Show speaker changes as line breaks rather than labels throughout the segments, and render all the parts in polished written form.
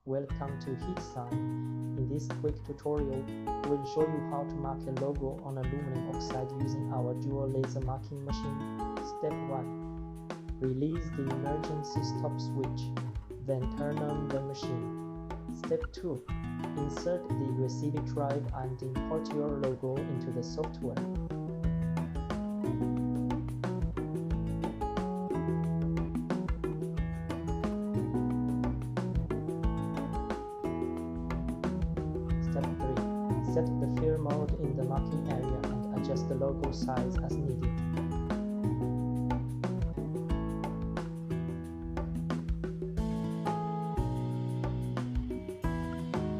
Welcome to HeatSign. In this quick tutorial, we'll show you how to mark a logo on aluminum oxide using our dual laser marking machine. Step 1. Release the emergency stop switch, then turn on the machine. Step 2. Insert the USB drive and import your logo into the software. Step 3. Set the fill mode in the marking area and adjust the logo size as needed.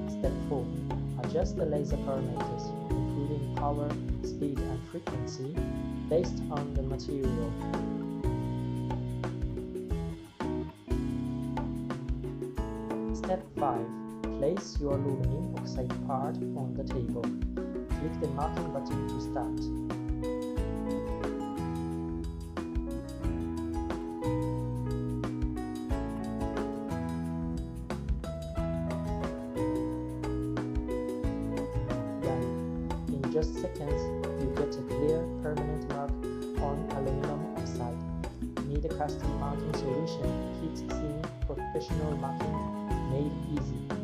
Step 4. Adjust the laser parameters, including power, speed and frequency, based on the material. Step 5. Place your aluminum oxide part on the table. Click the marking button to start. In just seconds, you get a clear, permanent mark on aluminum oxide. Need a custom marking solution? HeatSign Professional Marking, made easy.